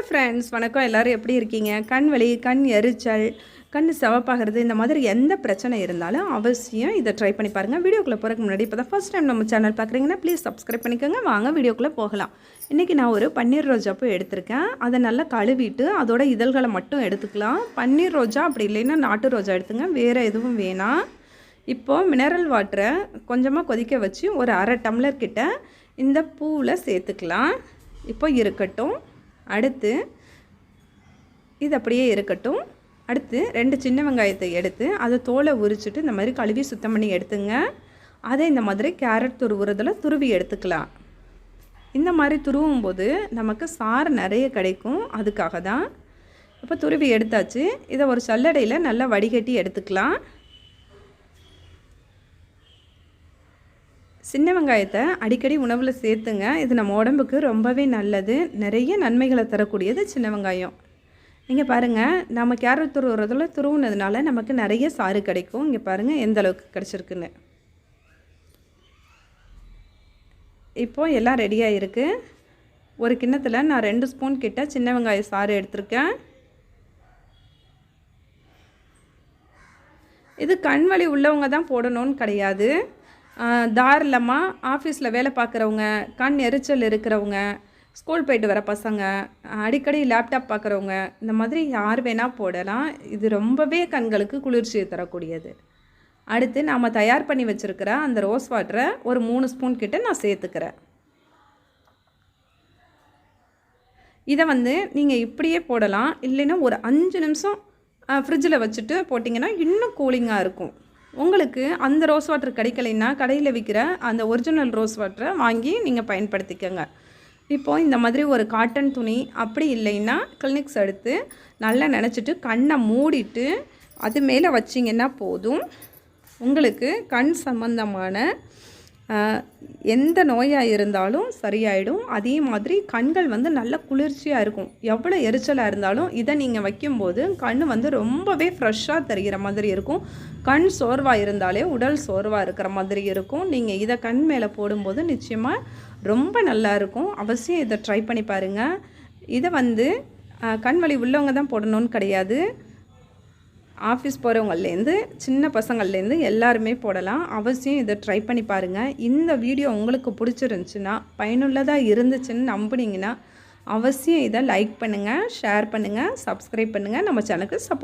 Friends, வணக்கம். எல்லோரும் எப்படி இருக்கீங்க? கண் வலி, கண் எரிச்சல், கண் சிவப்பாகிறது, இந்த மாதிரி எந்த பிரச்சனை இருந்தாலும் அவசியம் இதை ட்ரை பண்ணி பாருங்கள். வீடியோக்குள்ளே போகிறதுக்கு முன்னாடி இப்போ தான் ஃபஸ்ட் டைம் நம்ம சேனல் பார்க்குறீங்கன்னா ப்ளீஸ் சப்ஸ்கிரைப் பண்ணிக்கோங்க. வாங்க வீடியோக்குள்ளே போகலாம். இன்றைக்கி நான் ஒரு பன்னீர் ரோஜா பூ எடுத்திருக்கேன். அதை நல்லா கழுவிட்டு அதோட இதழ்களை மட்டும் எடுத்துக்கலாம். பன்னீர் ரோஜா அப்படி இல்லைன்னா நாட்டு ரோஜா எடுத்துங்க, வேறு எதுவும் வேணாம். இப்போது மினரல் வாட்டரை கொஞ்சமாக கொதிக்க வச்சு ஒரு அரை டம்ளர் கிட்ட இந்த பூவில் சேர்த்துக்கலாம். இப்போ இருக்கட்டும். அடுத்து இது அப்படியே இருக்கட்டும். அடுத்து 2 சின்ன வெங்காயத்தை எடுத்து அதை தோலை உரிச்சிட்டு இந்த மாதிரி கழுவி சுத்தம் பண்ணி எடுத்துங்க. அதை இந்த மாதிரி கேரட் துருவுறதில் துருவி எடுத்துக்கலாம். இந்த மாதிரி துருவும் போது நமக்கு சாறு நிறைய கிடைக்கும், அதுக்காக தான். இப்போ துருவி எடுத்தாச்சு. இதை ஒரு சல்லடையில் நல்லா வடிகட்டி எடுத்துக்கலாம். சின்ன வெங்காயத்தை அடிக்கடி உணவில் சேர்த்துங்க. இது நம்ம உடம்புக்கு ரொம்பவே நல்லது. நிறைய நன்மைகளை தரக்கூடியது சின்ன வெங்காயம். இங்கே பாருங்கள், நம்ம கேரட் துருவுறதுல துருவுனதுனால நமக்கு நிறைய சாறு கிடைக்கும். இங்கே பாருங்கள் எந்த அளவுக்கு கிடச்சிருக்குன்னு. இப்போது எல்லாம் ரெடியாக இருக்குது. ஒரு கிண்ணத்தில் நான் 2 ஸ்பூன் கிட்ட சின்ன வெங்காய சாறு எடுத்திருக்கேன். இது கண் வலி உள்ளவங்க தான் போடணும்னு கிடையாது. தாராளமாக ஆஃபீஸில் வேலை பார்க்குறவங்க, கண் எரிச்சல் இருக்கிறவங்க, ஸ்கூல் போய்ட்டு வர பசங்க, அடிக்கடி லேப்டாப் பார்க்குறவங்க, இந்த மாதிரி யார் வேணால் போடலாம். இது ரொம்பவே கண்களுக்கு குளிர்ச்சியை தரக்கூடியது. அடுத்து நாம் தயார் பண்ணி வச்சுருக்கிற அந்த ரோஸ் வாட்டரை ஒரு 3 ஸ்பூன் கிட்ட நான் சேர்த்துக்கிறேன். இதை நீங்கள் இப்படியே போடலாம், இல்லைன்னா ஒரு 5 நிமிஷம் ஃப்ரிட்ஜில் வச்சுட்டு போட்டிங்கன்னா இன்னும் கூலிங்காக இருக்கும். உங்களுக்கு அந்த ரோஸ் வாட்டர் கிடைக்கலைன்னா கடையில் விற்கிற அந்த ஒரிஜினல் ரோஸ் வாட்டரை வாங்கி நீங்கள் பயன்படுத்திக்கோங்க. இப்போது இந்த மாதிரி ஒரு காட்டன் துணி அப்படி இல்லைன்னா கிளினிக்ஸ் எடுத்து நல்லா நினச்சிட்டு கண்ணை மூடிட்டு அது மேலே வச்சிங்கன்னா போதும். உங்களுக்கு கண் சம்பந்தமான எந்த நோயாக இருந்தாலும் சரியாயிடும். அதே மாதிரி கண்கள் நல்ல குளிர்ச்சியாக இருக்கும். எவ்வளோ எரிச்சலாக இருந்தாலும் இதை நீங்கள் வைக்கும்போது கண் ரொம்பவே ஃப்ரெஷ்ஷாக தெரிகிற மாதிரி இருக்கும். கண் சோர்வாக இருந்தாலே உடல் சோர்வாக இருக்கிற மாதிரி இருக்கும். நீங்கள் இதை கண் மேலே போடும்போது நிச்சயமாக ரொம்ப நல்லா இருக்கும். அவசியம் இதை ட்ரை பண்ணி பாருங்கள். இதை கண் வலி உள்ளவங்க தான் போடணும்னு கிடையாது. ஆஃபீஸ் போகிறவங்கலேருந்து சின்ன பசங்கள்லேருந்து எல்லாருமே போடலாம். அவசியம் இதை ட்ரை பண்ணி பாருங்கள். இந்த வீடியோ உங்களுக்கு பிடிச்சிருந்துச்சுன்னா, பயனுள்ளதாக இருந்துச்சுன்னு நம்பினீங்கன்னா அவசியம் இதை லைக் பண்ணுங்கள், ஷேர் பண்ணுங்கள், சப்ஸ்கிரைப் பண்ணுங்கள். நம்ம சேனலுக்கு சப்போர்ட்